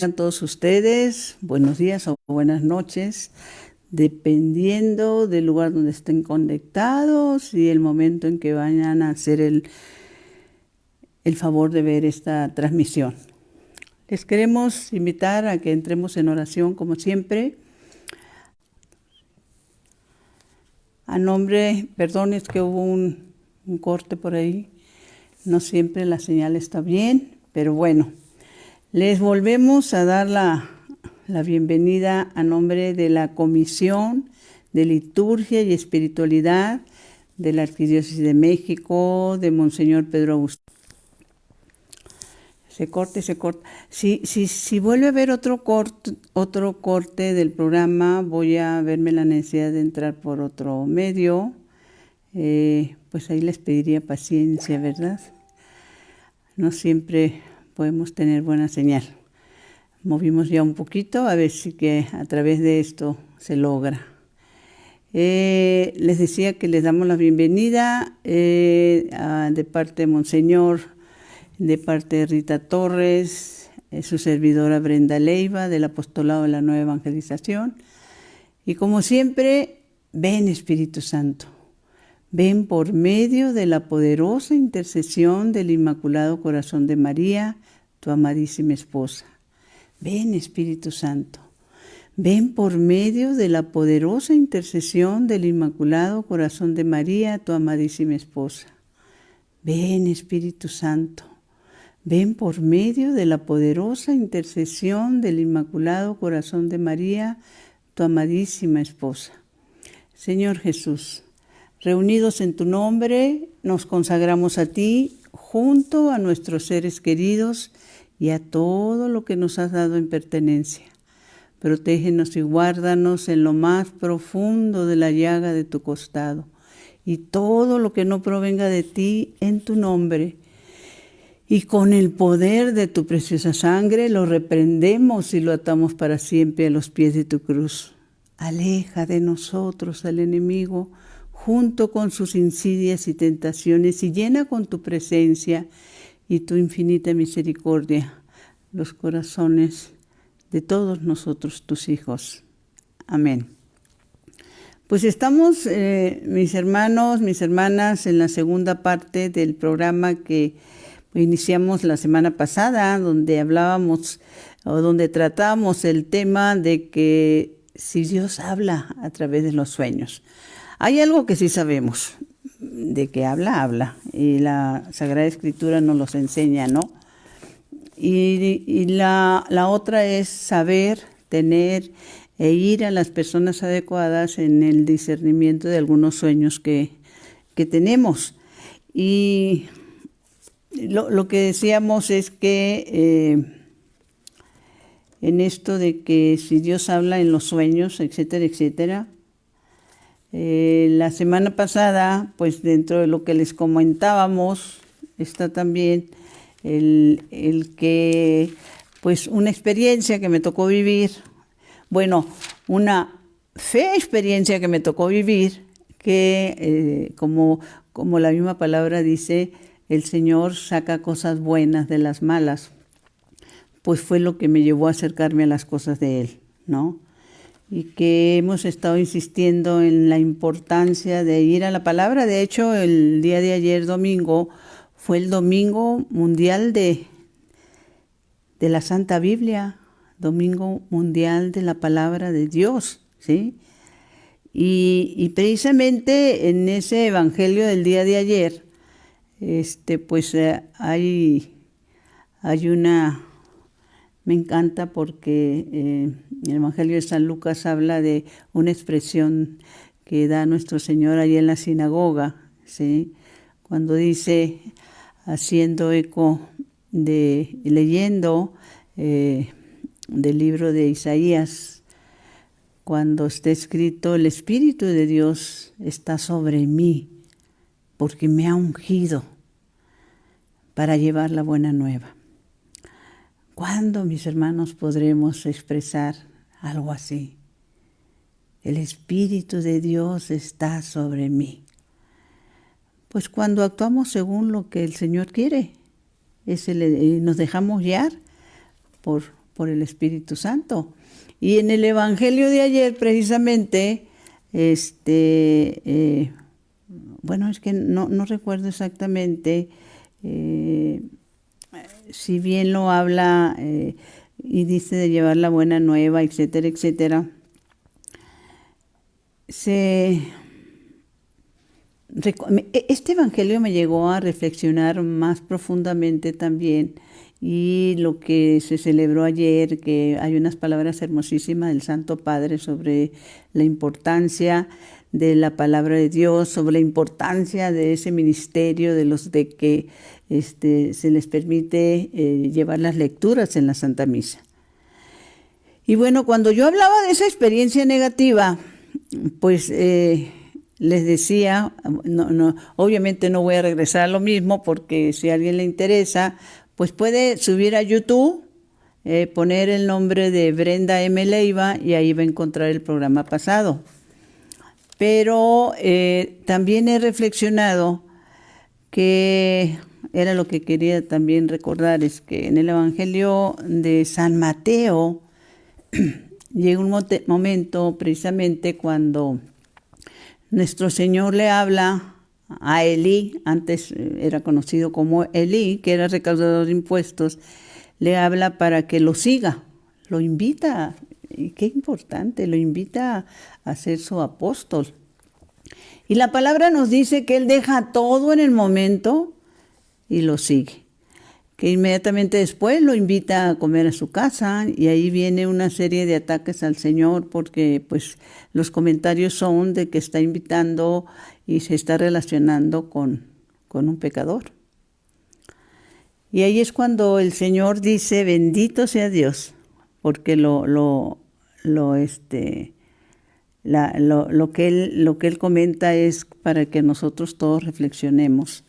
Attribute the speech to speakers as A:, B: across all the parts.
A: A todos ustedes, buenos días o buenas noches, dependiendo del lugar donde estén conectados y el momento en que vayan a hacer el favor de ver esta transmisión. Les queremos invitar a que entremos en oración como siempre. A nombre, perdón, es que hubo un corte por ahí, no siempre la señal está bien, pero bueno. Les volvemos a dar la bienvenida a nombre de la Comisión de Liturgia y Espiritualidad de la Arquidiócesis de México, de Monseñor Pedro Agustín. Se corta. Si vuelve a haber otro corte del programa, voy a verme la necesidad de entrar por otro medio. Pues ahí les pediría paciencia, ¿verdad? No siempre podemos tener buena señal. Movimos ya un poquito, a ver si que a través de esto se logra. Les decía que les damos la bienvenida de parte de Monseñor, de parte de Rita Torres, su servidora Brenda Leiva, del Apostolado de la Nueva Evangelización. Y como siempre, ven Espíritu Santo. Ven por medio de la poderosa intercesión del Inmaculado Corazón de María, tu amadísima esposa. Ven, Espíritu Santo. Ven por medio de la poderosa intercesión del Inmaculado Corazón de María, tu amadísima esposa. Ven, Espíritu Santo. Ven por medio de la poderosa intercesión del Inmaculado Corazón de María, tu amadísima esposa. Señor Jesús, reunidos en tu nombre, nos consagramos a ti junto a nuestros seres queridos y a todo lo que nos has dado en pertenencia. Protégenos y guárdanos en lo más profundo de la llaga de tu costado, y todo lo que no provenga de ti en tu nombre. Y con el poder de tu preciosa sangre lo reprendemos y lo atamos para siempre a los pies de tu cruz. Aleja de nosotros al enemigo, junto con sus insidias y tentaciones, y llena con tu presencia y tu infinita misericordia los corazones de todos nosotros, tus hijos. Amén. Pues estamos, mis hermanos, mis hermanas, en la segunda parte del programa que iniciamos la semana pasada, donde hablábamos o donde tratamos el tema de que si Dios habla a través de los sueños. Hay algo que sí sabemos, de que habla, y la Sagrada Escritura nos los enseña, ¿no? Y la otra es saber, tener e ir a las personas adecuadas en el discernimiento de algunos sueños que tenemos. Y lo que decíamos es que en esto de que si Dios habla en los sueños, etcétera, etcétera, la semana pasada, pues dentro de lo que les comentábamos, está también el que, pues una experiencia que me tocó vivir, bueno, una fea experiencia que me tocó vivir, que como la misma palabra dice, el Señor saca cosas buenas de las malas, pues fue lo que me llevó a acercarme a las cosas de Él, ¿no? Y que hemos estado insistiendo en la importancia de ir a la palabra. De hecho, el día de ayer, domingo, fue el Domingo Mundial de la Santa Biblia, Domingo Mundial de la Palabra de Dios, ¿sí? Y precisamente en ese Evangelio del día de ayer, pues hay una... Me encanta porque el Evangelio de San Lucas habla de una expresión que da nuestro Señor allí en la sinagoga, ¿sí? Cuando dice, haciendo eco leyendo del libro de Isaías, cuando está escrito, el Espíritu de Dios está sobre mí, porque me ha ungido para llevar la buena nueva. ¿Cuándo, mis hermanos, podremos expresar algo así? El Espíritu de Dios está sobre mí. Pues cuando actuamos según lo que el Señor quiere, nos dejamos guiar por el Espíritu Santo. Y en el Evangelio de ayer, precisamente, bueno, es que no recuerdo exactamente, si bien lo habla y dice de llevar la buena nueva, etcétera, etcétera, este Evangelio me llegó a reflexionar más profundamente también, y lo que se celebró ayer, que hay unas palabras hermosísimas del Santo Padre sobre la importancia de la palabra de Dios, sobre la importancia de ese ministerio de los de que se les permite llevar las lecturas en la Santa Misa. Y bueno, cuando yo hablaba de esa experiencia negativa, pues les decía, obviamente no voy a regresar a lo mismo, porque si a alguien le interesa, pues puede subir a YouTube, poner el nombre de Brenda M. Leiva y ahí va a encontrar el programa pasado. Pero también he reflexionado que era lo que quería también recordar, es que en el Evangelio de San Mateo llega un momento precisamente cuando nuestro Señor le habla a Elí, antes era conocido como Elí, que era recaudador de impuestos, le habla para que lo siga, lo invita, y qué importante, lo invita a ser su apóstol. Y la palabra nos dice que él deja todo en el momento y lo sigue. Que inmediatamente después lo invita a comer a su casa, y ahí viene una serie de ataques al Señor, porque pues los comentarios son de que está invitando y se está relacionando con un pecador. Y ahí es cuando el Señor dice: bendito sea Dios, porque lo que él comenta es para que nosotros todos reflexionemos.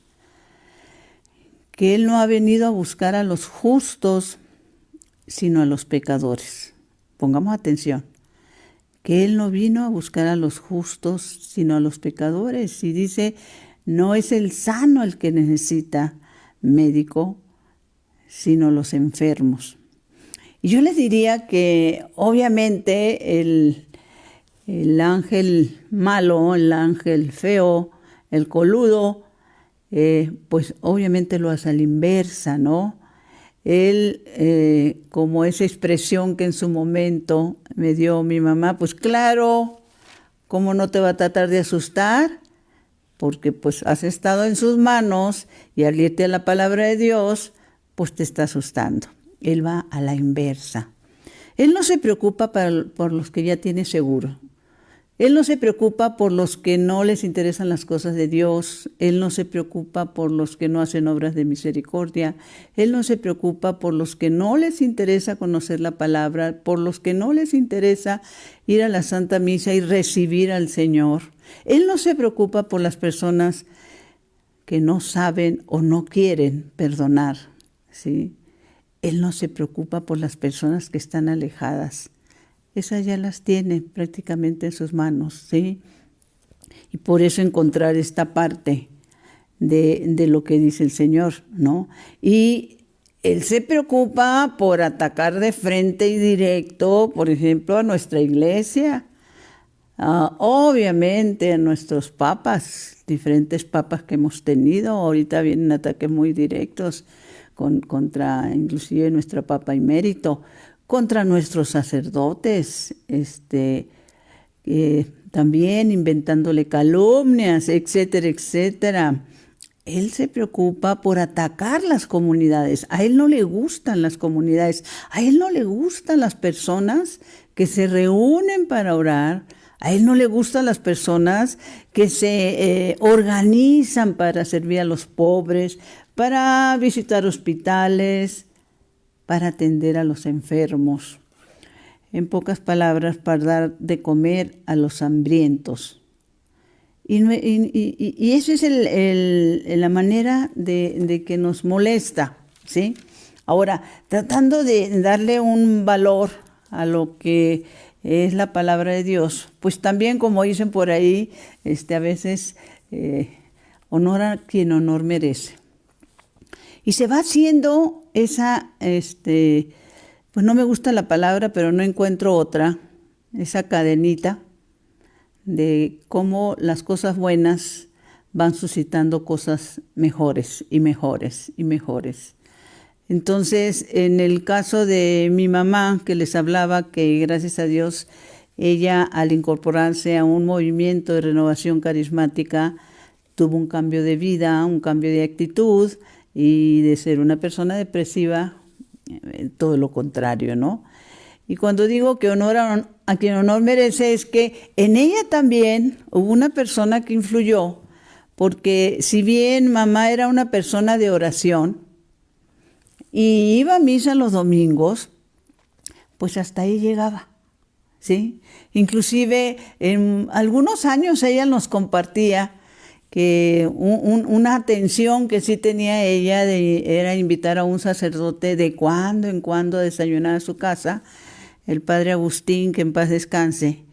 A: Que Él no ha venido a buscar a los justos, sino a los pecadores. Pongamos atención. Que Él no vino a buscar a los justos, sino a los pecadores. Y dice, no es el sano el que necesita médico, sino los enfermos. Y yo les diría que obviamente el ángel malo, el ángel feo, el coludo, pues obviamente lo hace a la inversa, ¿no? Él, como esa expresión que en su momento me dio mi mamá, pues claro, ¿cómo no te va a tratar de asustar? Porque pues has estado en sus manos y al irte a la palabra de Dios, pues te está asustando. Él va a la inversa. Él no se preocupa por los que ya tiene seguro. Él no se preocupa por los que no les interesan las cosas de Dios. Él no se preocupa por los que no hacen obras de misericordia. Él no se preocupa por los que no les interesa conocer la palabra, por los que no les interesa ir a la Santa Misa y recibir al Señor. Él no se preocupa por las personas que no saben o no quieren perdonar, ¿sí? Él no se preocupa por las personas que están alejadas. Esas ya las tiene prácticamente en sus manos, ¿sí? Y por eso encontrar esta parte de lo que dice el Señor, ¿no? Y Él se preocupa por atacar de frente y directo, por ejemplo, a nuestra iglesia, obviamente a nuestros papas, diferentes papas que hemos tenido. Ahorita vienen ataques muy directos contra inclusive nuestra papa emérito, contra nuestros sacerdotes, también inventándole calumnias, etcétera, etcétera. Él se preocupa por atacar las comunidades. A Él no le gustan las comunidades. A Él no le gustan las personas que se reúnen para orar. A Él no le gustan las personas que se organizan para servir a los pobres, para visitar hospitales, para atender a los enfermos. En pocas palabras, para dar de comer a los hambrientos. Y esa es la manera de que nos molesta, ¿sí? Ahora, tratando de darle un valor a lo que es la palabra de Dios, pues también, como dicen por ahí, a veces honor a quien honor merece. Y se va haciendo esa, pues no me gusta la palabra, pero no encuentro otra, esa cadenita de cómo las cosas buenas van suscitando cosas mejores y mejores y mejores. Entonces, en el caso de mi mamá, que les hablaba, que gracias a Dios, ella al incorporarse a un movimiento de renovación carismática, tuvo un cambio de vida, un cambio de actitud, y de ser una persona depresiva, todo lo contrario, ¿no? Y cuando digo que honor a quien honor merece, es que en ella también hubo una persona que influyó, porque si bien mamá era una persona de oración y iba a misa los domingos, pues hasta ahí llegaba, ¿sí? Inclusive en algunos años ella nos compartía que una atención que sí tenía ella era invitar a un sacerdote de cuando en cuando a desayunar a su casa, el padre Agustín, que en paz descanse,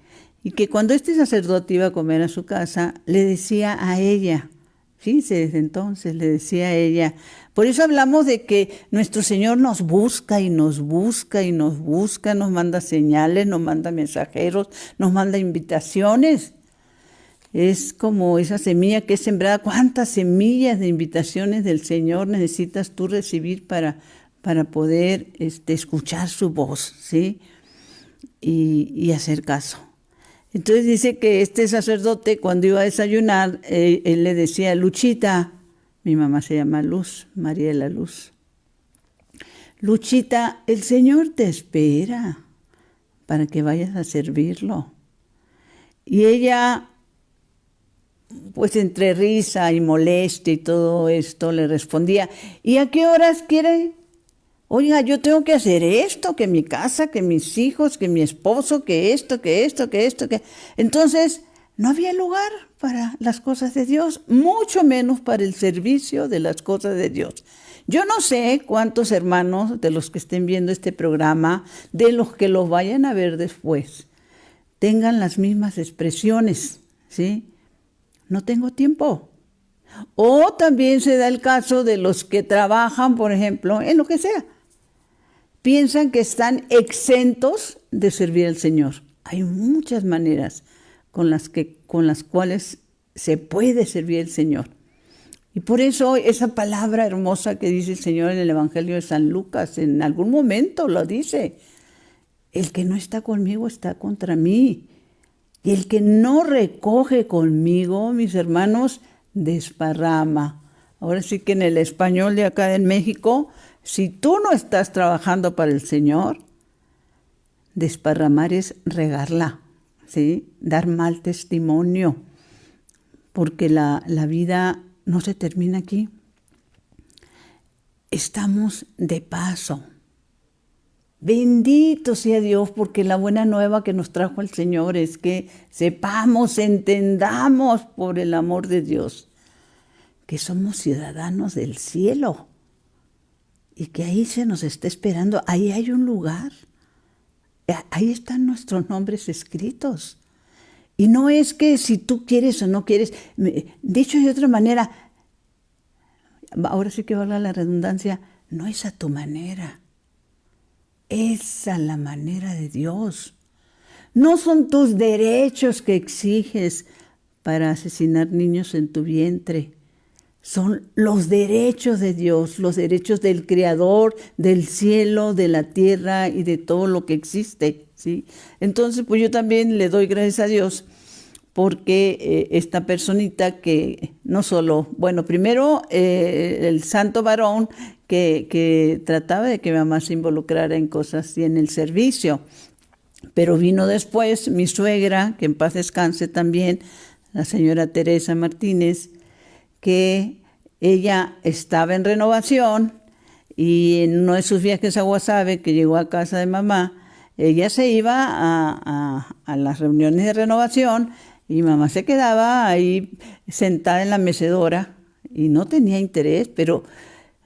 A: y que cuando este sacerdote iba a comer a su casa, le decía a ella, fíjense, desde entonces le decía a ella, por eso hablamos de que nuestro Señor nos busca y nos busca y nos busca, nos manda señales, nos manda mensajeros, nos manda invitaciones. Es como esa semilla que es sembrada. ¿Cuántas semillas de invitaciones del Señor necesitas tú recibir para poder escuchar su voz, ¿sí? Y hacer caso. Entonces dice que este sacerdote, cuando iba a desayunar, él le decía, Luchita, mi mamá se llama Luz, María de la Luz. Luchita, el Señor te espera para que vayas a servirlo. Y ella, pues entre risa y molestia y todo esto, le respondía, ¿y a qué horas quiere? Oiga, yo tengo que hacer esto, que mi casa, que mis hijos, que mi esposo, que esto, que esto, que esto, que... Entonces, no había lugar para las cosas de Dios, mucho menos para el servicio de las cosas de Dios. Yo no sé cuántos hermanos de los que estén viendo este programa, de los que los vayan a ver después, tengan las mismas expresiones, ¿sí? No tengo tiempo. O también se da el caso de los que trabajan, por ejemplo, en lo que sea. Piensan que están exentos de servir al Señor. Hay muchas maneras con las cuales se puede servir al Señor. Y por eso esa palabra hermosa que dice el Señor en el Evangelio de San Lucas, en algún momento lo dice, el que no está conmigo está contra mí. Y el que no recoge conmigo, mis hermanos, desparrama. Ahora sí que en el español de acá en México, si tú no estás trabajando para el Señor, desparramar es regarla, ¿sí? Dar mal testimonio, porque la vida no se termina aquí. Estamos de paso. Bendito sea Dios, porque la buena nueva que nos trajo el Señor es que sepamos, entendamos por el amor de Dios, que somos ciudadanos del cielo y que ahí se nos está esperando, ahí hay un lugar, ahí están nuestros nombres escritos. Y no es que si tú quieres o no quieres, dicho de otra manera, ahora sí que valga la redundancia, no es a tu manera. Es a la manera de Dios. No son tus derechos que exiges para asesinar niños en tu vientre. Son los derechos de Dios, los derechos del Creador, del cielo, de la tierra y de todo lo que existe, ¿sí? Entonces, pues yo también le doy gracias a Dios porque esta personita que no solo, bueno, primero el santo varón que trataba de que mi mamá se involucrara en cosas y en el servicio, pero vino después mi suegra, que en paz descanse también, la señora Teresa Martínez, que ella estaba en renovación y en uno de sus viajes a Guasave, que llegó a casa de mamá, ella se iba a las reuniones de renovación y mamá se quedaba ahí sentada en la mecedora y no tenía interés, pero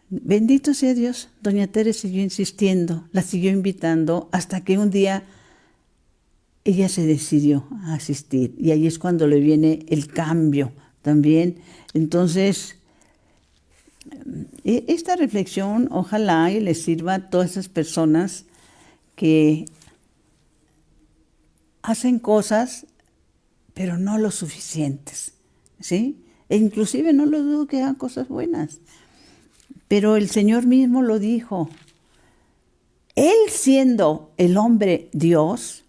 A: bendito sea Dios, doña Teresa siguió insistiendo, la siguió invitando hasta que un día ella se decidió a asistir y ahí es cuando le viene el cambio también. Entonces, Esta reflexión ojalá y les sirva a todas esas personas que hacen cosas, pero no lo suficientes, ¿sí? E inclusive no lo dudo que hagan cosas buenas, pero el Señor mismo lo dijo. Él siendo el hombre Dios,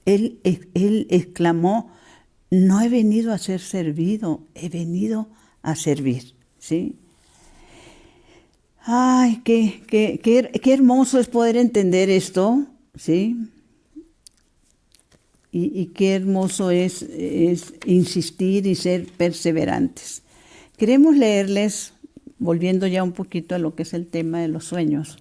A: Él exclamó, no he venido a ser servido, he venido a servir, ¿sí? Ay, qué hermoso es poder entender esto, ¿sí? Y qué hermoso es insistir y ser perseverantes. Queremos leerles, volviendo ya un poquito a lo que es el tema de los sueños.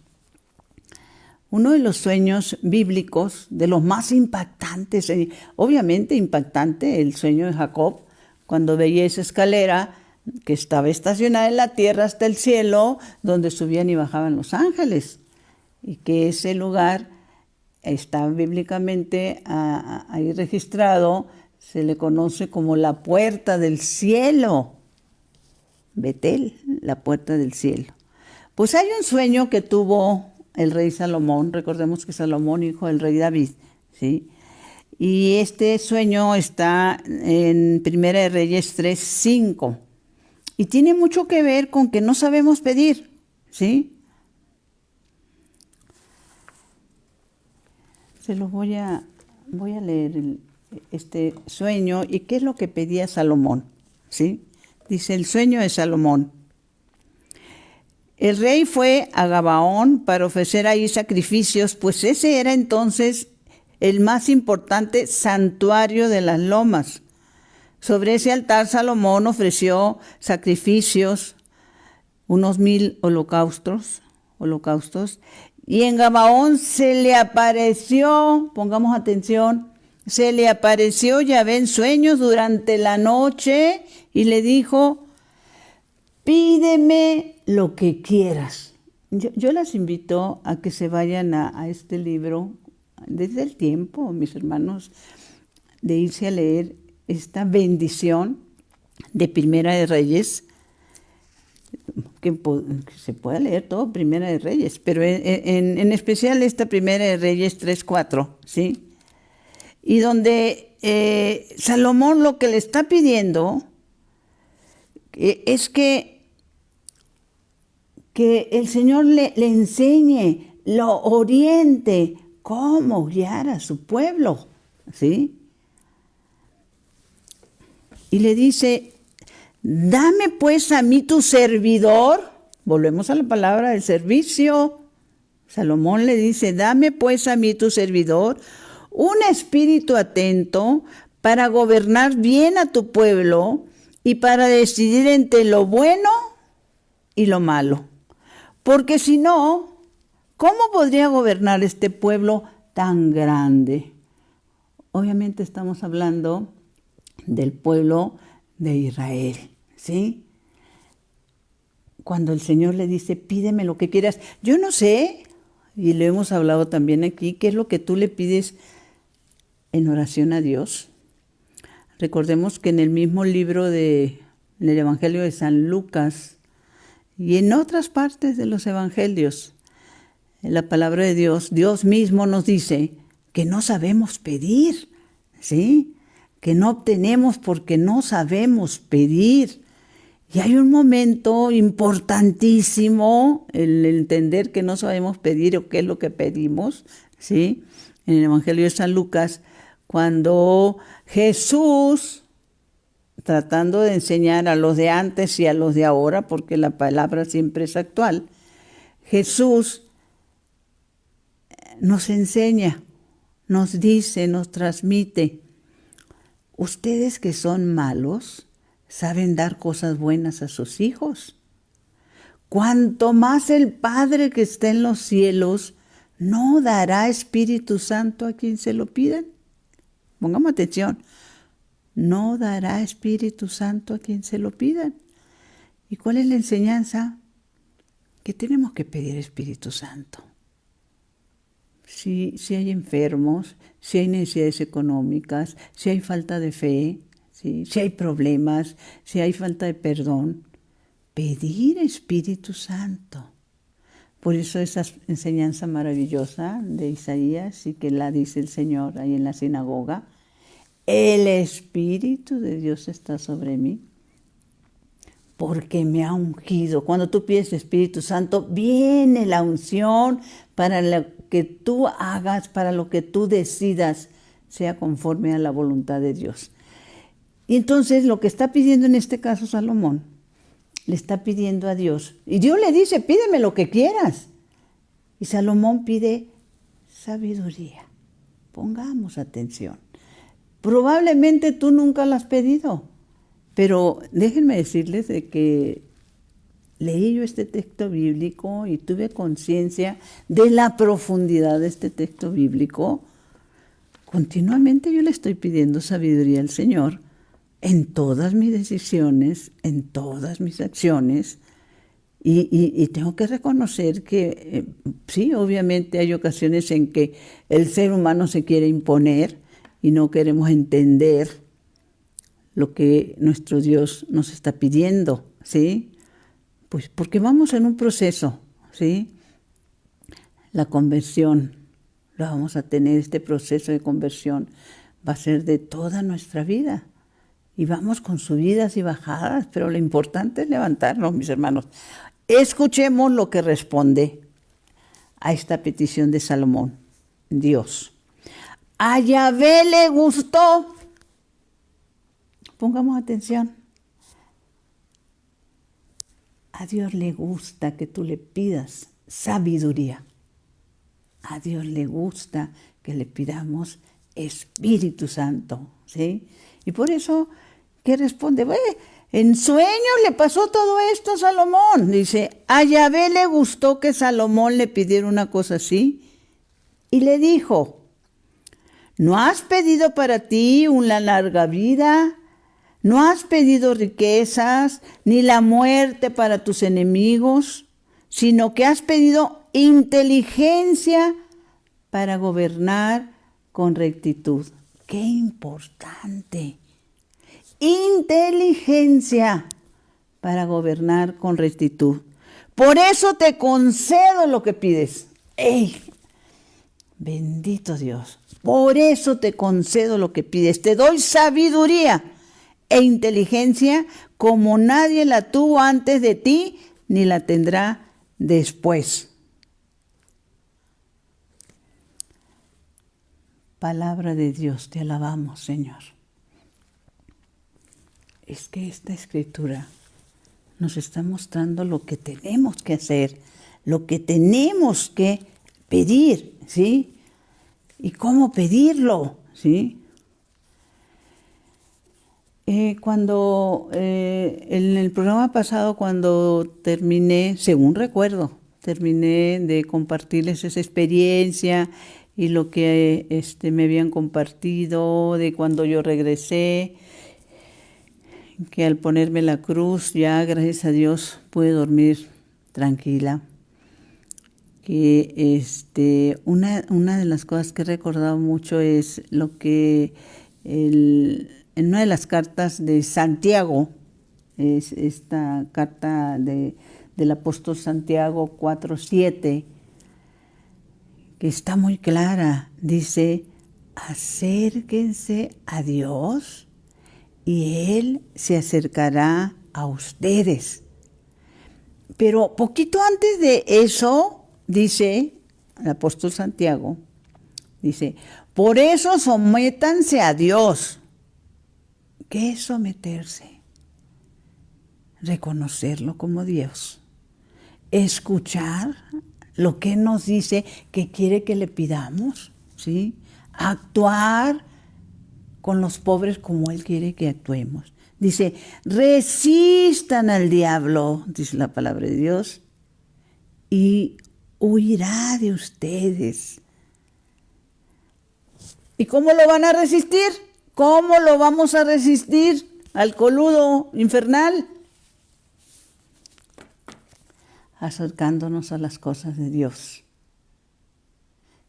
A: Uno de los sueños bíblicos, de los más impactantes, obviamente impactante, el sueño de Jacob, cuando veía esa escalera que estaba estacionada en la tierra hasta el cielo, donde subían y bajaban los ángeles, y que ese lugar está bíblicamente ahí registrado, se le conoce como la puerta del cielo, Betel, la puerta del cielo. Pues hay un sueño que tuvo el rey Salomón, recordemos que Salomón hijo del rey David, ¿sí? Y este sueño está en Primera de Reyes 3:5, y tiene mucho que ver con que no sabemos pedir, ¿sí? Se los voy a leer este sueño y qué es lo que pedía Salomón, ¿sí? Dice el sueño de Salomón. El rey fue a Gabaón para ofrecer ahí sacrificios, pues ese era entonces el más importante santuario de las lomas. Sobre ese altar Salomón ofreció sacrificios, unos 1000 holocaustos, y en Gabaón se le apareció, pongamos atención, se le apareció Yahvé en sueños durante la noche y le dijo, pídeme lo que quieras. Yo las invito a que se vayan a este libro desde el tiempo, mis hermanos, de irse a leer esta bendición de Primera de Reyes, que se puede leer todo Primera de Reyes, pero en especial esta Primera de Reyes 3:4, ¿sí? Y donde Salomón lo que le está pidiendo es que el Señor le enseñe, lo oriente, cómo guiar a su pueblo, ¿sí? Y le dice, dame pues a mí tu servidor, volvemos a la palabra del servicio. Salomón le dice, dame pues a mí tu servidor un espíritu atento para gobernar bien a tu pueblo y para decidir entre lo bueno y lo malo. Porque si no, ¿cómo podría gobernar este pueblo tan grande? Obviamente estamos hablando del pueblo de Israel, ¿sí? Cuando el Señor le dice, pídeme lo que quieras. Yo no sé, y lo hemos hablado también aquí, qué es lo que tú le pides en oración a Dios. Recordemos que en el mismo libro en el Evangelio de San Lucas y en otras partes de los evangelios, en la palabra de Dios, Dios mismo nos dice que no sabemos pedir, ¿sí? Que no obtenemos porque no sabemos pedir. Y hay un momento importantísimo, el entender que no sabemos pedir o qué es lo que pedimos, ¿sí? En el Evangelio de San Lucas, cuando Jesús, tratando de enseñar a los de antes y a los de ahora, porque la palabra siempre es actual, Jesús nos enseña, nos dice, nos transmite, ustedes que son malos, saben dar cosas buenas a sus hijos. Cuanto más el Padre que está en los cielos no dará Espíritu Santo a quien se lo pidan. Pongamos atención. No dará Espíritu Santo a quien se lo pidan. ¿Y cuál es la enseñanza? Que tenemos que pedir Espíritu Santo. Si hay enfermos, si hay necesidades económicas, si hay falta de fe, ¿sí? Si hay problemas, si hay falta de perdón, pedir Espíritu Santo. Por eso esa enseñanza maravillosa de Isaías y que la dice el Señor ahí en la sinagoga, el Espíritu de Dios está sobre mí porque me ha ungido. Cuando tú pides Espíritu Santo, viene la unción para lo que tú hagas, para lo que tú decidas, sea conforme a la voluntad de Dios. Y entonces lo que está pidiendo en este caso Salomón, le está pidiendo a Dios. Y Dios le dice, pídeme lo que quieras. Y Salomón pide sabiduría. Pongamos atención. Probablemente tú nunca la has pedido, pero déjenme decirles de que leí yo este texto bíblico y tuve conciencia de la profundidad de este texto bíblico. Continuamente yo le estoy pidiendo sabiduría al Señor en todas mis decisiones, en todas mis acciones, y tengo que reconocer que sí, obviamente hay ocasiones en que el ser humano se quiere imponer y no queremos entender lo que nuestro Dios nos está pidiendo, ¿sí? Pues porque vamos en un proceso, ¿sí? La conversión, lo vamos a tener, este proceso de conversión va a ser de toda nuestra vida. Y vamos con subidas y bajadas, pero lo importante es levantarnos, mis hermanos. Escuchemos lo que responde a esta petición de Salomón, Dios. A Yahvé le gustó. Pongamos atención. A Dios le gusta que tú le pidas sabiduría. A Dios le gusta que le pidamos Espíritu Santo, ¿sí? Y por eso, ¿qué responde? En sueños le pasó todo esto a Salomón. Dice, a Yahvé le gustó que Salomón le pidiera una cosa así. Y le dijo, ¿no has pedido para ti una larga vida? ¿No has pedido riquezas ni la muerte para tus enemigos? Sino que has pedido inteligencia para gobernar con rectitud. ¡Qué importante! Inteligencia para gobernar con rectitud. Por eso te concedo lo que pides. ¡Ey! Bendito Dios. Por eso te concedo lo que pides. Te doy sabiduría e inteligencia como nadie la tuvo antes de ti, ni la tendrá después. Palabra de Dios, te alabamos, Señor. Es que esta escritura nos está mostrando lo que tenemos que hacer, lo que tenemos que pedir, ¿sí? Y cómo pedirlo, ¿sí? En el programa pasado, cuando terminé, según recuerdo, terminé de compartirles esa experiencia y lo que me habían compartido de cuando yo regresé, que al ponerme la cruz ya, gracias a Dios, pude dormir tranquila. Que una de las cosas que he recordado mucho es lo que en una de las cartas de Santiago, es esta carta del apóstol Santiago 4:7, que está muy clara. Dice, acérquense a Dios y Él se acercará a ustedes. Pero poquito antes de eso, dice el apóstol Santiago, dice, por eso sométanse a Dios. ¿Qué es someterse? Reconocerlo como Dios. Escuchar lo que nos dice que quiere que le pidamos, ¿sí? Actuar con los pobres como Él quiere que actuemos. Dice, resistan al diablo, dice la palabra de Dios, y huirá de ustedes. ¿Y cómo lo van a resistir? ¿Cómo lo vamos a resistir al coludo infernal? Acercándonos a las cosas de Dios,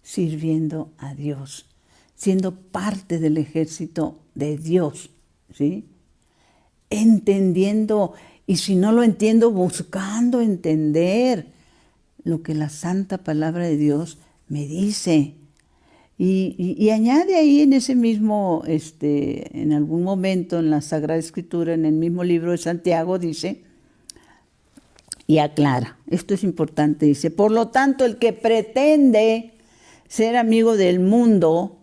A: sirviendo a Dios, siendo parte del ejército de Dios, ¿sí? entendiendo, y si no lo entiendo, buscando entender lo que la santa palabra de Dios me dice. Y añade ahí en ese mismo, en algún momento en la Sagrada Escritura, en el mismo libro de Santiago, dice, y aclara, esto es importante, dice, por lo tanto, el que pretende ser amigo del mundo,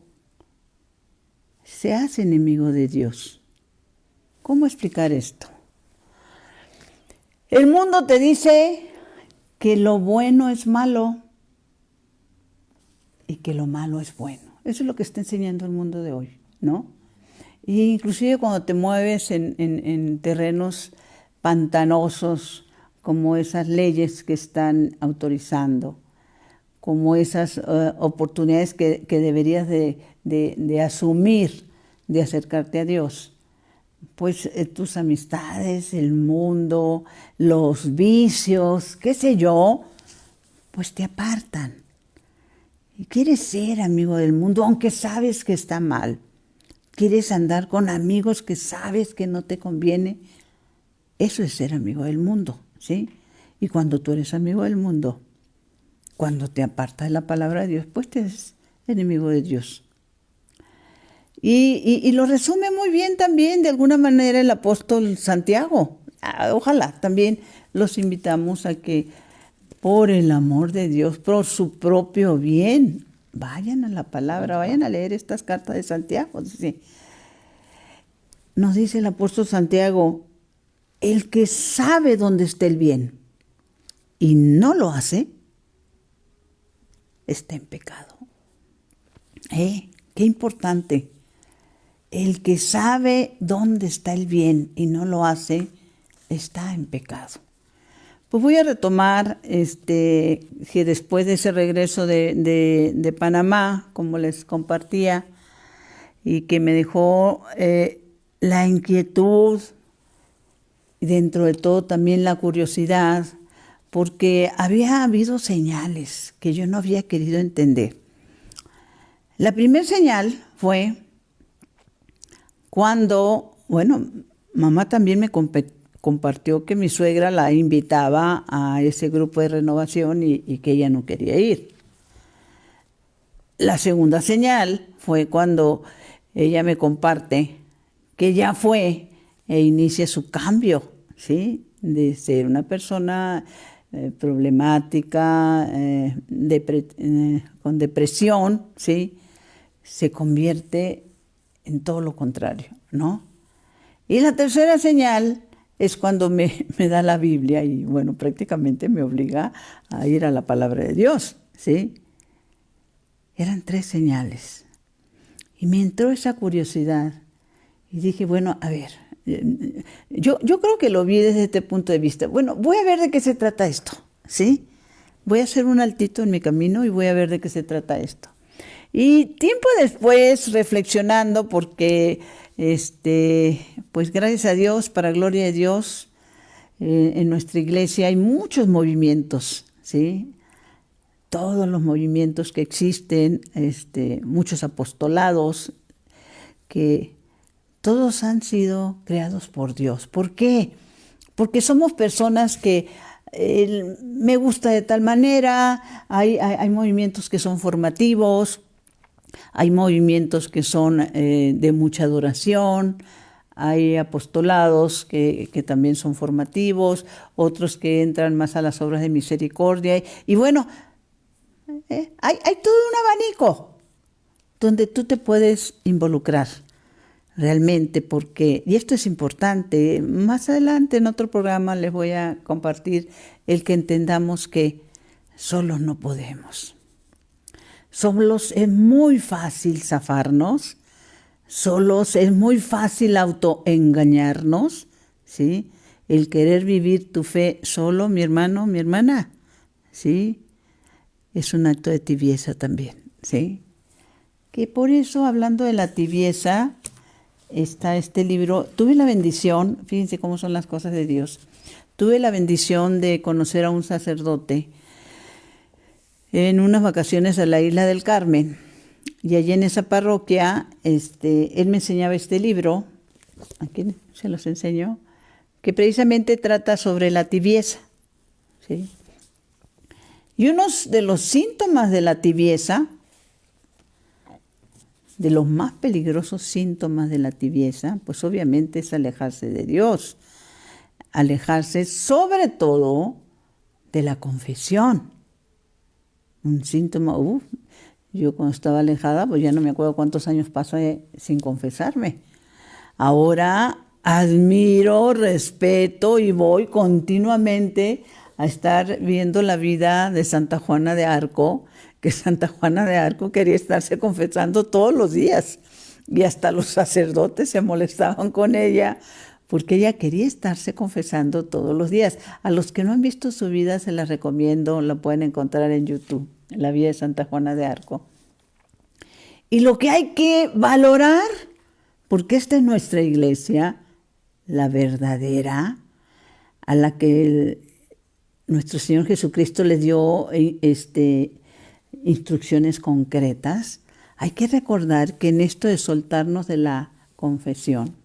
A: se hace enemigo de Dios. ¿Cómo explicar esto? El mundo te dice que lo bueno es malo y que lo malo es bueno. Eso es lo que está enseñando el mundo de hoy, ¿no? E inclusive cuando te mueves en terrenos pantanosos, como esas leyes que están autorizando, como esas oportunidades que deberías de asumir, de acercarte a Dios, pues tus amistades, el mundo, los vicios, qué sé yo, pues te apartan. Y quieres ser amigo del mundo, aunque sabes que está mal. Quieres andar con amigos que sabes que no te conviene. Eso es ser amigo del mundo, ¿sí? Y cuando tú eres amigo del mundo, cuando te apartas de la palabra de Dios, pues te eres enemigo de Dios. Y lo resume muy bien también, de alguna manera, el apóstol Santiago. Ojalá también los invitamos a que, por el amor de Dios, por su propio bien, vayan a la palabra, vayan a leer estas cartas de Santiago. Nos dice el apóstol Santiago, el que sabe dónde está el bien y no lo hace, está en pecado. Qué importante. El que sabe dónde está el bien y no lo hace, está en pecado. Pues voy a retomar que después de ese regreso de Panamá, como les compartía, y que me dejó la inquietud y dentro de todo también la curiosidad, porque había habido señales que yo no había querido entender. La primera señal fue cuando, mamá también me compartió que mi suegra la invitaba a ese grupo de renovación y que ella no quería ir. La segunda señal fue cuando ella me comparte que ya fue e inicia su cambio, ¿sí? De ser una persona problemática, con depresión, ¿sí? Se convierte en todo lo contrario, ¿no? Y la tercera señal es cuando me da la Biblia y, prácticamente me obliga a ir a la palabra de Dios, ¿sí? Eran 3 señales. Y me entró esa curiosidad y dije, a ver, yo creo que lo vi desde este punto de vista. Voy a ver de qué se trata esto, ¿sí? Voy a hacer un altito en mi camino y voy a ver de qué se trata esto. Y tiempo después, reflexionando, porque pues gracias a Dios, para gloria de Dios, en nuestra iglesia hay muchos movimientos, ¿sí? Todos los movimientos que existen, muchos apostolados, que todos han sido creados por Dios. ¿Por qué? Porque somos personas que me gusta de tal manera, hay movimientos que son formativos, hay movimientos que son de mucha adoración, hay apostolados que también son formativos, otros que entran más a las obras de misericordia. Y hay todo un abanico donde tú te puedes involucrar realmente, porque, y esto es importante, más adelante en otro programa les voy a compartir el que entendamos que solos no podemos. Solos es muy fácil zafarnos, solos es muy fácil autoengañarnos, ¿sí? El querer vivir tu fe solo, mi hermano, mi hermana, ¿sí? Es un acto de tibieza también, ¿sí? Que por eso, hablando de la tibieza, está este libro. Tuve la bendición, fíjense cómo son las cosas de Dios, tuve la bendición de conocer a un sacerdote en unas vacaciones a la Isla del Carmen, y allí en esa parroquia él me enseñaba este libro. Aquí se los enseñó, que precisamente trata sobre la tibieza, ¿sí? Y uno de los síntomas de la tibieza, de los más peligrosos síntomas de la tibieza, pues obviamente es alejarse de Dios, alejarse sobre todo de la confesión. Un síntoma, yo cuando estaba alejada, pues ya no me acuerdo cuántos años pasé sin confesarme. Ahora admiro, respeto y voy continuamente a estar viendo la vida de Santa Juana de Arco, que Santa Juana de Arco quería estarse confesando todos los días y hasta los sacerdotes se molestaban con ella porque ella quería estarse confesando todos los días. A los que no han visto su vida se las recomiendo, la pueden encontrar en YouTube, la vida de Santa Juana de Arco. Y lo que hay que valorar, porque esta es nuestra iglesia, la verdadera, a la que nuestro Señor Jesucristo le dio instrucciones concretas, hay que recordar que en esto de soltarnos de la confesión,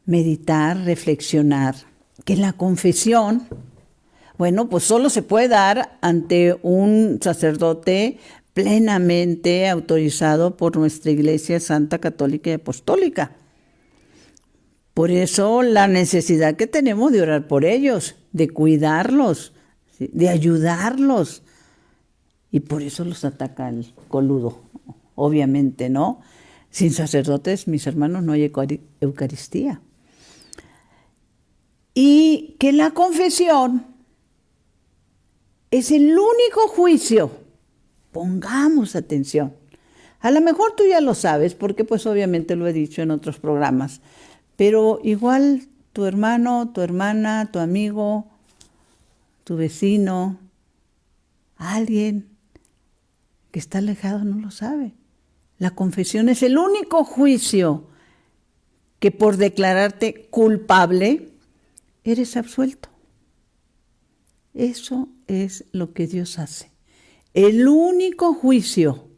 A: meditar, reflexionar, que la confesión, bueno, pues solo se puede dar ante un sacerdote plenamente autorizado por nuestra Iglesia Santa, Católica y Apostólica. Por eso la necesidad que tenemos de orar por ellos, de cuidarlos, ¿sí?, de ayudarlos. Y por eso los ataca el coludo, obviamente, ¿no? Sin sacerdotes, mis hermanos, no hay Eucaristía. Y que la confesión es el único juicio. Pongamos atención. A lo mejor tú ya lo sabes, porque pues obviamente lo he dicho en otros programas, pero igual tu hermano, tu hermana, tu amigo, tu vecino, alguien que está alejado no lo sabe. La confesión es el único juicio que por declararte culpable eres absuelto. Eso es lo que Dios hace. El único juicio,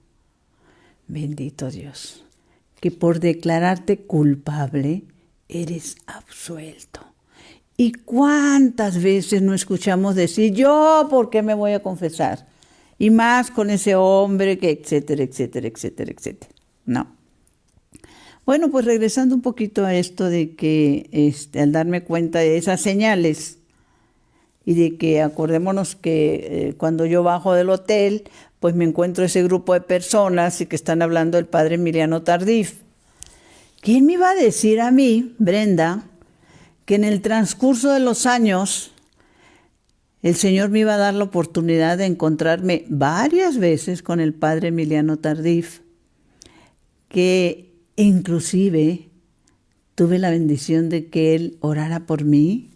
A: bendito Dios, que por declararte culpable eres absuelto. ¿Y cuántas veces no escuchamos decir, yo, ¿por qué me voy a confesar? Y más con ese hombre que etcétera, etcétera, etcétera, etcétera. No. Bueno, pues regresando un poquito a esto de que al darme cuenta de esas señales y de que acordémonos que cuando yo bajo del hotel, pues me encuentro ese grupo de personas y que están hablando del padre Emiliano Tardif. ¿Quién me iba a decir a mí, Brenda, que en el transcurso de los años el Señor me iba a dar la oportunidad de encontrarme varias veces con el padre Emiliano Tardif, que inclusive tuve la bendición de que él orara por mí,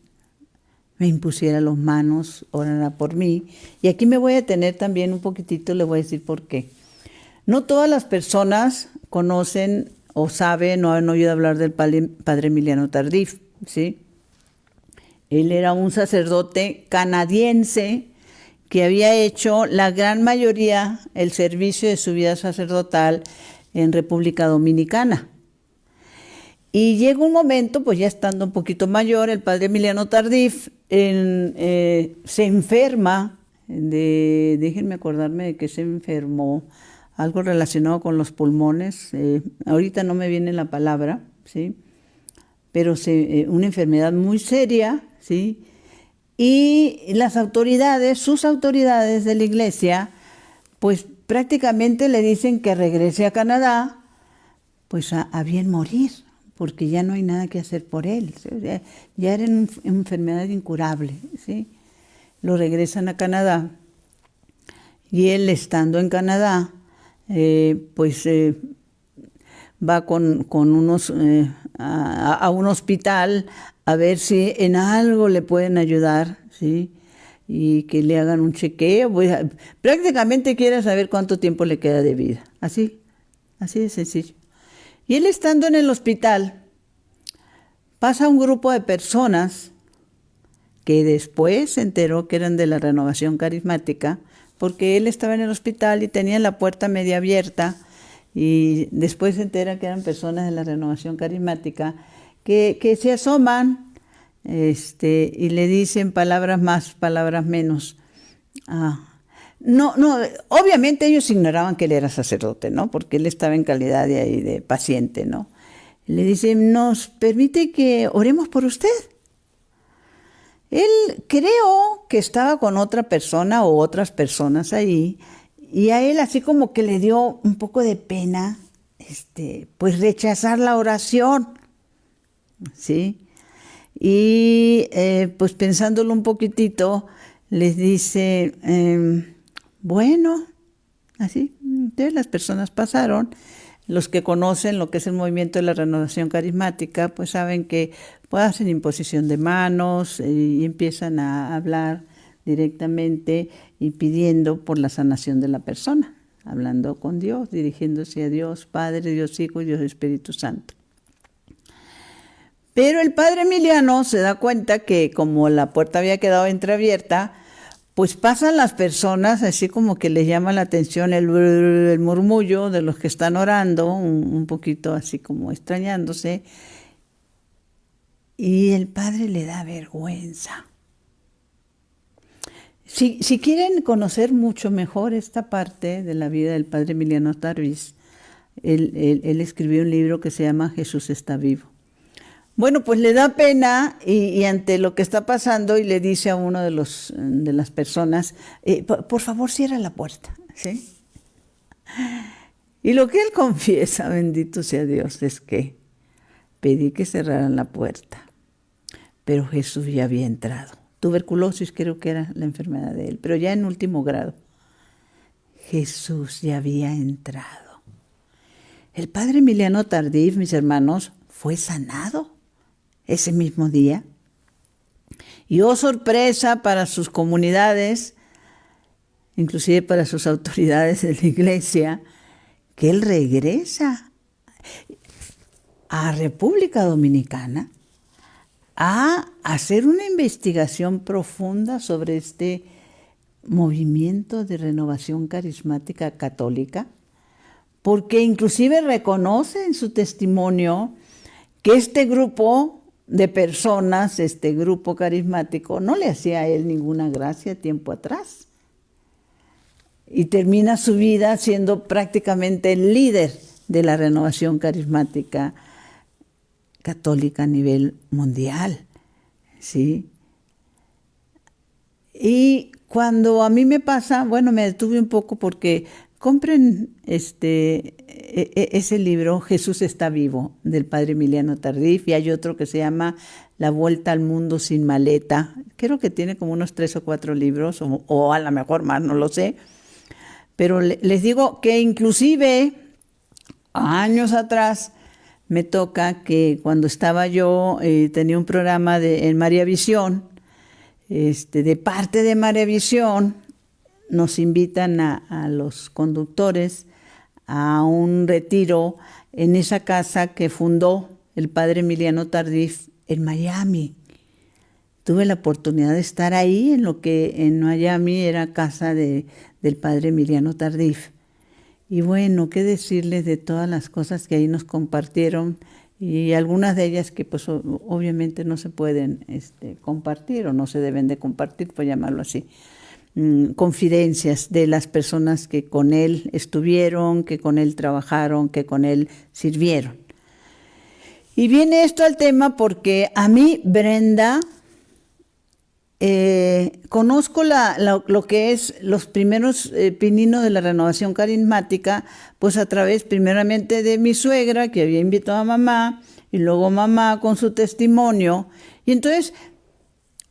A: me impusiera las manos, orara por mí? Y aquí me voy a detener también un poquitito, le voy a decir por qué. No todas las personas conocen o saben o han oído hablar del padre Emiliano Tardif, ¿sí? Él era un sacerdote canadiense que había hecho la gran mayoría el servicio de su vida sacerdotal en República Dominicana. Y llega un momento, pues ya estando un poquito mayor, el padre Emiliano Tardif se enferma, déjenme acordarme de que se enfermó, algo relacionado con los pulmones, ahorita no me viene la palabra, ¿sí? Pero una enfermedad muy seria, ¿sí? Y las autoridades, sus autoridades de la iglesia, pues prácticamente le dicen que regrese a Canadá, pues a bien morir, porque ya no hay nada que hacer por él, ¿sí? Ya era una enfermedad incurable, ¿sí? Lo regresan a Canadá y él, estando en Canadá, va con unos a un hospital a ver si en algo le pueden ayudar, ¿sí? Y que le hagan un chequeo. Prácticamente quiere saber cuánto tiempo le queda de vida. Así de sencillo. Y él, estando en el hospital, pasa un grupo de personas que después se enteró que eran de la Renovación Carismática, porque él estaba en el hospital y tenía la puerta media abierta, y después se entera que eran personas de la Renovación Carismática que se asoman y le dicen palabras más, palabras menos. No, obviamente ellos ignoraban que él era sacerdote, ¿no? Porque él estaba en calidad de paciente, ¿no? Le dicen, ¿nos permite que oremos por usted? Él creo que estaba con otra persona o otras personas ahí, y a él así como que le dio un poco de pena, pues rechazar la oración, ¿sí? Y pues pensándolo un poquitito, les dice, bueno, así, entonces las personas pasaron. Los que conocen lo que es el movimiento de la renovación carismática, pues saben que pues, hacen imposición de manos y empiezan a hablar directamente y pidiendo por la sanación de la persona, hablando con Dios, dirigiéndose a Dios Padre, Dios Hijo y Dios Espíritu Santo. Pero el padre Emiliano se da cuenta que como la puerta había quedado entreabierta, pues pasan las personas, así como que les llama la atención el murmullo de los que están orando, un poquito así como extrañándose, y el padre le da vergüenza. Si quieren conocer mucho mejor esta parte de la vida del padre Emiliano Tardif, él escribió un libro que se llama Jesús está vivo. Bueno, pues le da pena y ante lo que está pasando y le dice a uno de las personas, por favor cierra la puerta, ¿sí? Y lo que él confiesa, bendito sea Dios, es que pedí que cerraran la puerta, pero Jesús ya había entrado. Tuberculosis creo que era la enfermedad de él, pero ya en último grado. Jesús ya había entrado. El padre Emiliano Tardif, mis hermanos, fue sanado ese mismo día. Y oh sorpresa para sus comunidades, inclusive para sus autoridades de la iglesia, que él regresa a República Dominicana a hacer una investigación profunda sobre este movimiento de renovación carismática católica, porque inclusive reconoce en su testimonio que este grupo de personas, este grupo carismático, no le hacía a él ninguna gracia tiempo atrás. Y termina su vida siendo prácticamente el líder de la renovación carismática católica a nivel mundial, ¿sí? Y cuando a mí me pasa, bueno, me detuve un poco porque compren ese libro, Jesús está vivo, del padre Emiliano Tardif, y hay otro que se llama La vuelta al mundo sin maleta. Creo que tiene como unos 3 o 4 libros, o a lo mejor más, no lo sé. Pero les digo que inclusive años atrás me toca que cuando estaba yo, tenía un programa en María Visión, de parte de María Visión, nos invitan a los conductores a un retiro en esa casa que fundó el padre Emiliano Tardif en Miami. Tuve la oportunidad de estar ahí en lo que en Miami era casa del padre Emiliano Tardif. Y bueno, qué decirles de todas las cosas que ahí nos compartieron y algunas de ellas que pues obviamente no se pueden compartir o no se deben de compartir, por llamarlo así. Confidencias de las personas que con él estuvieron, que con él trabajaron, que con él sirvieron. Y viene esto al tema porque a mí, Brenda, conozco lo que es los primeros pininos de la renovación carismática, pues a través primeramente de mi suegra, que había invitado a mamá, y luego mamá con su testimonio. Y entonces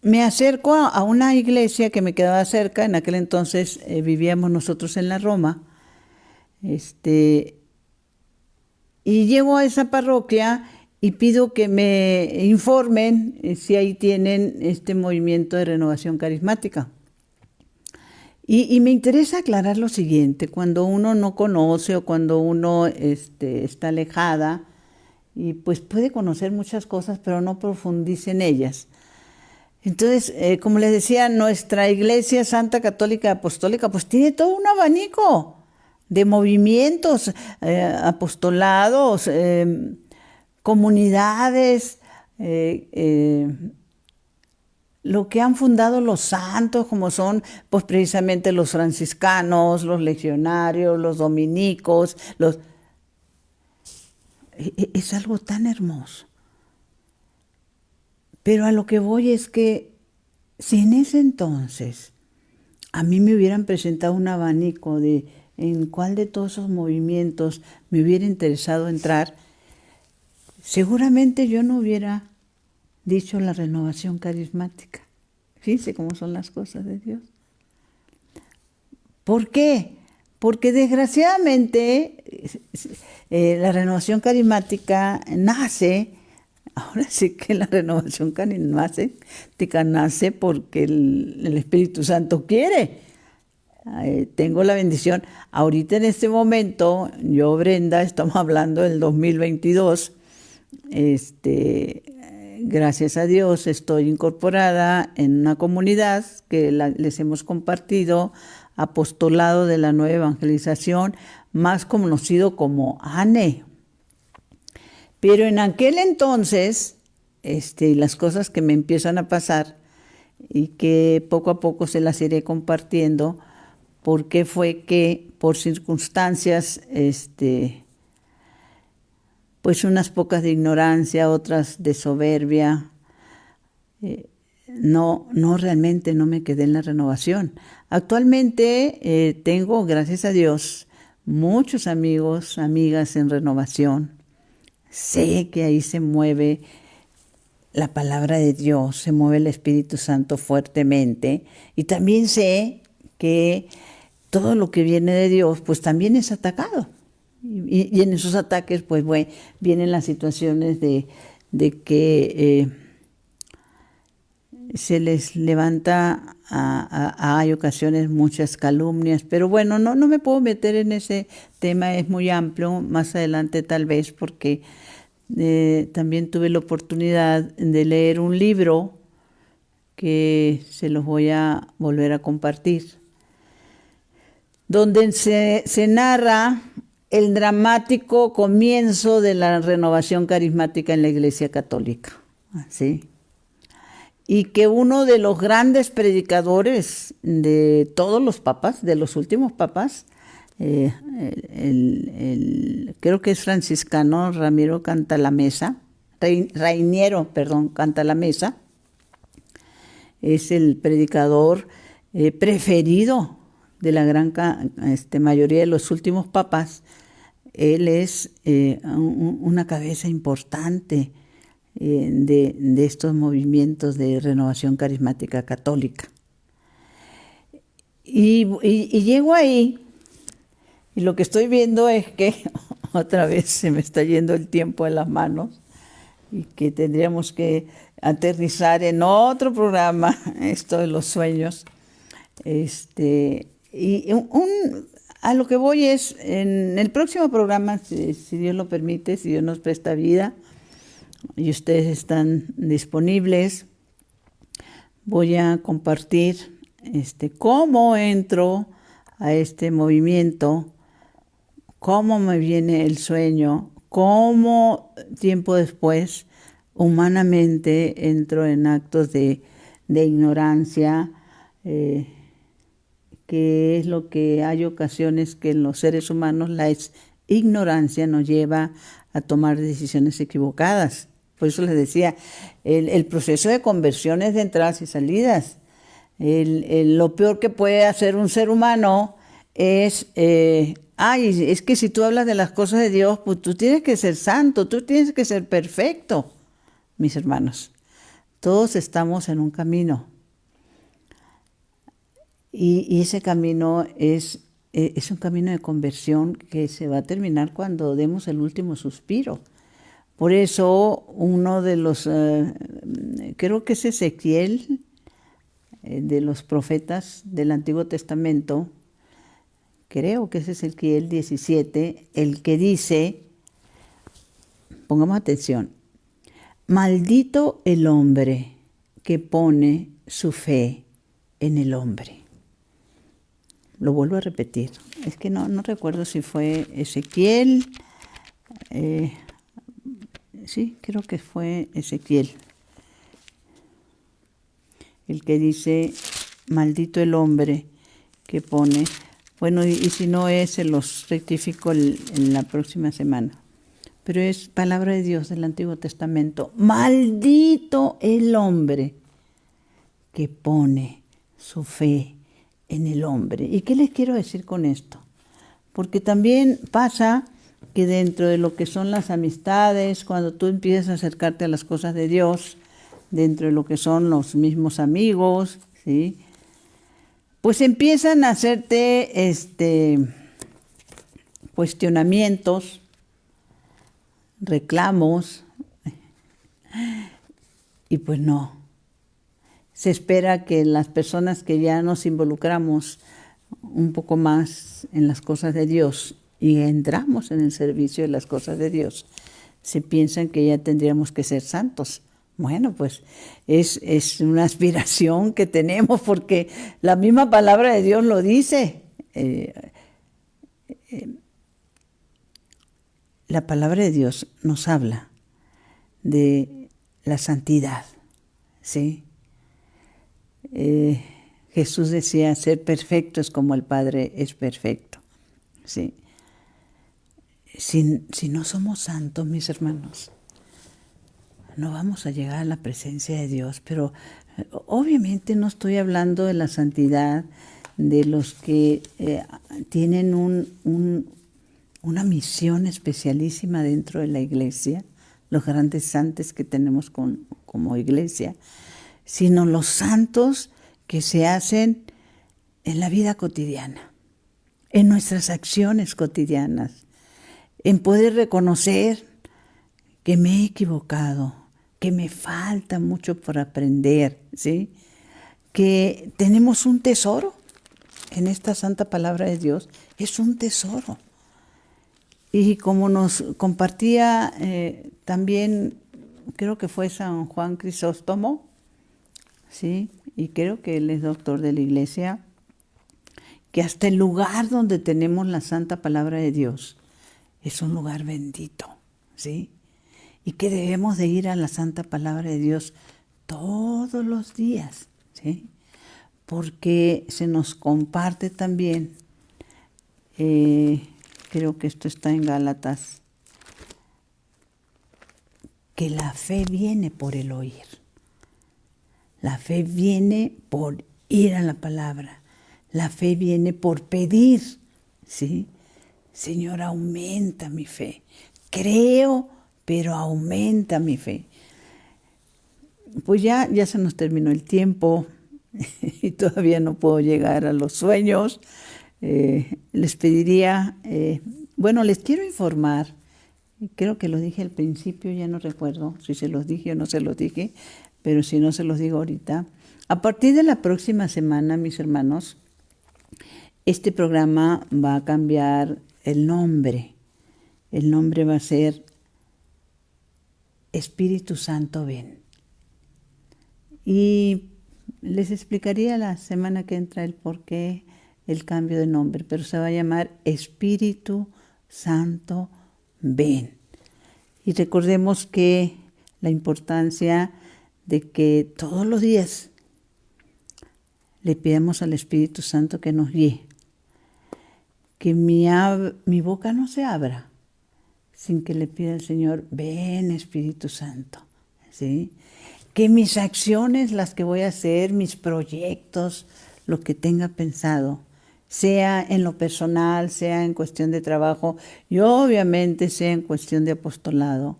A: me acerco a una iglesia que me quedaba cerca, en aquel entonces vivíamos nosotros en la Roma, y llego a esa parroquia y pido que me informen si ahí tienen este movimiento de renovación carismática. Y me interesa aclarar lo siguiente: cuando uno no conoce o cuando uno está alejada, y pues puede conocer muchas cosas, pero no profundice en ellas. Entonces, como les decía, nuestra Iglesia Santa Católica Apostólica pues tiene todo un abanico de movimientos, apostolados, comunidades, lo que han fundado los santos, como son pues precisamente los franciscanos, los legionarios, los dominicos, es algo tan hermoso. Pero a lo que voy es que si en ese entonces a mí me hubieran presentado un abanico de en cuál de todos esos movimientos me hubiera interesado entrar, seguramente yo no hubiera dicho la renovación carismática. Fíjense cómo son las cosas de Dios. ¿Por qué? Porque desgraciadamente la renovación carismática nace, ahora sí que la renovación carismática nace porque el Espíritu Santo quiere. Tengo la bendición. Ahorita en este momento, yo, Brenda, estamos hablando del 2022, gracias a Dios estoy incorporada en una comunidad que les hemos compartido, Apostolado de la Nueva Evangelización, más conocido como ANE. Pero en aquel entonces, las cosas que me empiezan a pasar y que poco a poco se las iré compartiendo, porque fue que por circunstancias, pues unas pocas de ignorancia, otras de soberbia, realmente no me quedé en la renovación. Actualmente tengo, gracias a Dios, muchos amigos, amigas en renovación. Sé que ahí se mueve la palabra de Dios, se mueve el Espíritu Santo fuertemente, y también sé que todo lo que viene de Dios pues también es atacado. Y en esos ataques pues vienen las situaciones de que se les levanta hay ocasiones muchas calumnias, pero bueno, no me puedo meter en ese tema, es muy amplio, más adelante tal vez, porque también tuve la oportunidad de leer un libro que se los voy a volver a compartir, donde se narra el dramático comienzo de la renovación carismática en la Iglesia Católica, ¿sí? Y que uno de los grandes predicadores de todos los papas, de los últimos papas, creo que es franciscano, Rainiero Cantalamessa, es el predicador preferido de la gran mayoría de los últimos papas. Él es una cabeza importante de estos movimientos de renovación carismática católica. Y llego ahí, y lo que estoy viendo es que otra vez se me está yendo el tiempo de las manos, y que tendríamos que aterrizar en otro programa esto de los sueños. A lo que voy es, en el próximo programa, si Dios lo permite, si Dios nos presta vida, y ustedes están disponibles, voy a compartir cómo entro a este movimiento, cómo me viene el sueño, cómo tiempo después humanamente entro en actos de ignorancia, que es lo que hay ocasiones que en los seres humanos la ignorancia nos lleva a tomar decisiones equivocadas. Por eso les decía, el proceso de conversión es de entradas y salidas. Lo peor que puede hacer un ser humano es, es que si tú hablas de las cosas de Dios, pues tú tienes que ser santo, tú tienes que ser perfecto. Mis hermanos, todos estamos en un camino. Y ese camino es un camino de conversión que se va a terminar cuando demos el último suspiro. Por eso uno de los, creo que es Ezequiel, de los profetas del Antiguo Testamento, creo que es Ezequiel 17, el que dice, pongamos atención, maldito el hombre que pone su fe en el hombre. Lo vuelvo a repetir, es que no recuerdo si fue Ezequiel, sí, creo que fue Ezequiel, el que dice, maldito el hombre que pone. Bueno, y si no es, se los rectifico en la próxima semana. Pero es palabra de Dios del Antiguo Testamento. Maldito el hombre que pone su fe en el hombre. ¿Y qué les quiero decir con esto? Porque también pasa que dentro de lo que son las amistades, cuando tú empiezas a acercarte a las cosas de Dios, dentro de lo que son los mismos amigos, ¿sí?, pues empiezan a hacerte cuestionamientos, reclamos, y pues no. Se espera que las personas que ya nos involucramos un poco más en las cosas de Dios y entramos en el servicio de las cosas de Dios, se piensan que ya tendríamos que ser santos. Bueno, pues es una aspiración que tenemos porque la misma palabra de Dios lo dice. La palabra de Dios nos habla de la santidad, ¿sí? Jesús decía, ser perfecto es como el Padre es perfecto, ¿sí? Si no somos santos, mis hermanos, no vamos a llegar a la presencia de Dios. Pero obviamente no estoy hablando de la santidad de los que tienen una misión especialísima dentro de la iglesia, los grandes santos que tenemos como iglesia, sino los santos que se hacen en la vida cotidiana, en nuestras acciones cotidianas, en poder reconocer que me he equivocado, que me falta mucho por aprender, ¿sí?, que tenemos un tesoro en esta santa palabra de Dios, es un tesoro. Y como nos compartía también, creo que fue San Juan Crisóstomo, ¿sí?, y creo que él es doctor de la iglesia, que hasta el lugar donde tenemos la santa palabra de Dios es un lugar bendito, ¿sí?, y que debemos de ir a la santa palabra de Dios todos los días, ¿sí?, porque se nos comparte también, creo que esto está en Gálatas, que la fe viene por el oír. La fe viene por ir a la palabra. La fe viene por pedir, ¿sí? Señor, aumenta mi fe. Creo, pero aumenta mi fe. Pues ya se nos terminó el tiempo y todavía no puedo llegar a los sueños. Les pediría, les quiero informar, creo que lo dije al principio, ya no recuerdo si se los dije o no se los dije, pero si no se los digo ahorita. A partir de la próxima semana, mis hermanos, este programa va a cambiar el nombre. El nombre va a ser Espíritu Santo, ven. Y les explicaría la semana que entra el por qué el cambio de nombre, pero se va a llamar Espíritu Santo, ven. Y recordemos que la importancia de que todos los días le pidamos al Espíritu Santo que nos guíe, que mi boca no se abra sin que le pida al Señor, ven Espíritu Santo, ¿sí? Que mis acciones, las que voy a hacer, mis proyectos, lo que tenga pensado, sea en lo personal, sea en cuestión de trabajo y obviamente sea en cuestión de apostolado,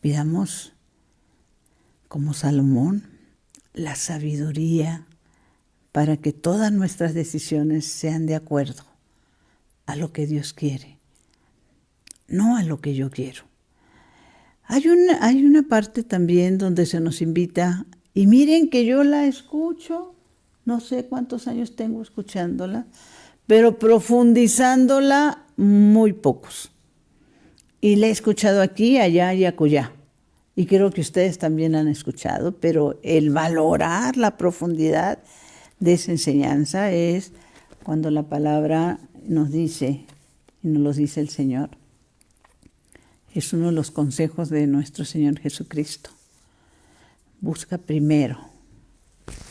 A: pidamos, como Salomón, la sabiduría para que todas nuestras decisiones sean de acuerdo a lo que Dios quiere, no a lo que yo quiero. Hay una parte también donde se nos invita, y miren que yo la escucho, no sé cuántos años tengo escuchándola, pero profundizándola muy pocos. Y la he escuchado aquí, allá y acullá. Y creo que ustedes también la han escuchado, pero el valorar la profundidad de esa enseñanza es cuando la palabra nos dice, y nos lo dice el Señor, Es uno de los consejos de nuestro Señor Jesucristo. Busca primero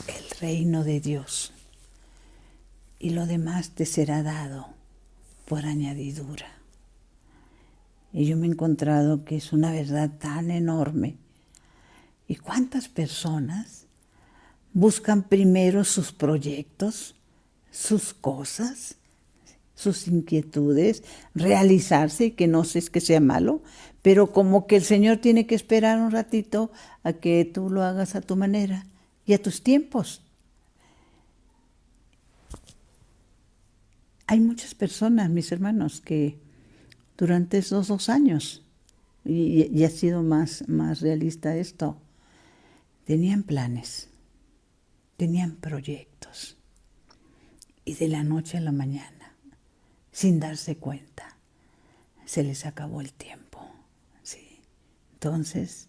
A: el reino de Dios y lo demás te será dado por añadidura. Y yo me he encontrado que es una verdad tan enorme. ¿Y cuántas personas buscan primero sus proyectos, sus cosas, sus inquietudes, realizarse, y que no sé es que sea malo, pero como que el Señor tiene que esperar un ratito a que tú lo hagas a tu manera y a tus tiempos? Hay muchas personas, mis hermanos, que durante esos 2 años, y ha sido más realista esto, tenían planes, tenían proyectos, y de la noche a la mañana, sin darse cuenta, se les acabó el tiempo. ¿Sí? Entonces,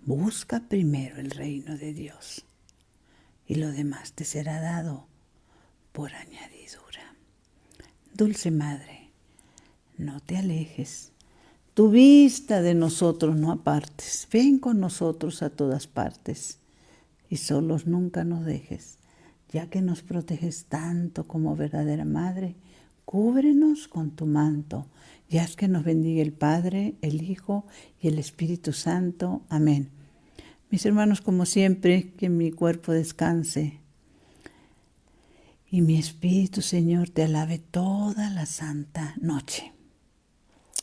A: busca primero el reino de Dios, y lo demás te será dado por añadidura. Dulce Madre, no te alejes, tu vista de nosotros no apartes, ven con nosotros a todas partes, y solos nunca nos dejes, ya que nos proteges tanto como verdadera Madre, cúbrenos con tu manto, y haz que nos bendiga el Padre, el Hijo y el Espíritu Santo. Amén. Mis hermanos, como siempre, que mi cuerpo descanse, y mi espíritu, Señor, te alabe toda la santa noche.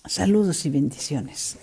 A: Saludos y bendiciones.